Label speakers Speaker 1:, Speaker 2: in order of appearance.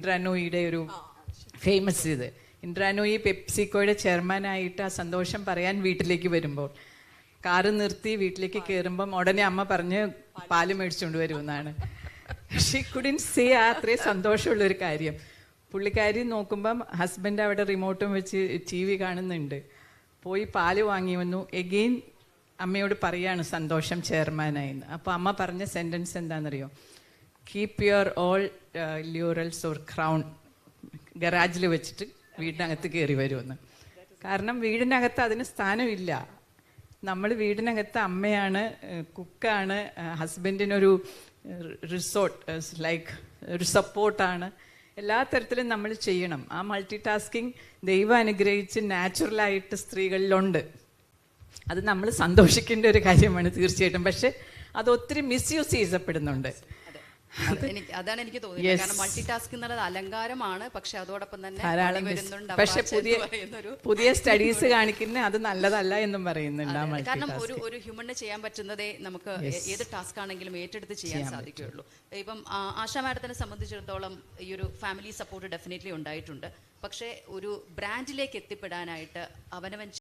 Speaker 1: ഇൻട്രാനോയിയുടെ ഒരു ഫേമസ് ഇത് ഇൻട്രാനോയി പെപ്സിക്കോയുടെ ചെയർമാനായിട്ട് ആ സന്തോഷം പറയാൻ വീട്ടിലേക്ക് വരുമ്പോൾ കാറ് നിർത്തി വീട്ടിലേക്ക് കയറുമ്പം ഉടനെ അമ്മ പറഞ്ഞ് പാല് മേടിച്ചുകൊണ്ട് വരുമെന്നാണ്. ഷീ കുഡിൻ സേ ആ അത്രയും സന്തോഷമുള്ളൊരു കാര്യം. പുള്ളിക്കാരി നോക്കുമ്പം ഹസ്ബൻഡ് അവിടെ റിമോട്ടും വെച്ച് TV കാണുന്നുണ്ട്. പോയി പാല് വാങ്ങി വന്നു. എഗെയിൻ അമ്മയോട് പറയാണ് സന്തോഷം ചെയർമാനായിന്ന്. അപ്പോൾ അമ്മ പറഞ്ഞ സെൻറ്റൻസ് എന്താണെന്നറിയോ? Keep your all laurels or crown ഗറാജിൽ വെച്ചിട്ട് വീടിനകത്ത് കയറി വരുമെന്ന്. കാരണം വീടിനകത്ത് അതിന് സ്ഥാനമില്ല. നമ്മൾ വീടിനകത്ത് അമ്മയാണ്, കുക്കാണ്, ഹസ്ബൻഡിനൊരു റിസോർട്ട് ലൈക്ക് ഒരു സപ്പോർട്ടാണ്. എല്ലാ തരത്തിലും നമ്മൾ ചെയ്യണം. ആ മൾട്ടി ടാസ്കിങ് ദൈവം അനുഗ്രഹിച്ച് നാച്ചുറലായിട്ട് സ്ത്രീകളിലുണ്ട്. അത് നമ്മൾ സന്തോഷിക്കേണ്ട ഒരു കാര്യമാണ് തീർച്ചയായിട്ടും. പക്ഷെ അത് ഒത്തിരി മിസ്യൂസ് ചെയ്യപ്പെടുന്നുണ്ട്.
Speaker 2: അതാണ് എനിക്ക് തോന്നുന്നത്. കാരണം മൾട്ടി ടാസ്ക് എന്നുള്ളത് അലങ്കാരമാണ്, പക്ഷെ അതോടൊപ്പം തന്നെ
Speaker 1: ധാരാളം പക്ഷെ പുതിയ സ്റ്റഡീസ് കാണിക്കുന്ന അത് നല്ലതല്ല എന്നും പറയുന്നുണ്ട്.
Speaker 2: കാരണം ഒരു ഹ്യൂമണിന് ചെയ്യാൻ പറ്റുന്നതേ നമുക്ക് ഏത് ടാസ്ക് ആണെങ്കിലും ഏറ്റെടുത്ത് ചെയ്യാൻ സാധിക്കുകയുള്ളൂ. ഇപ്പം ആശാ മാഡത്തിനെ സംബന്ധിച്ചിടത്തോളം ഈ ഒരു ഫാമിലി സപ്പോർട്ട് ഡെഫിനറ്റ്ലി ഉണ്ടായിട്ടുണ്ട്. പക്ഷേ ഒരു ബ്രാൻഡിലേക്ക് എത്തിപ്പെടാനായിട്ട് അവനവൻ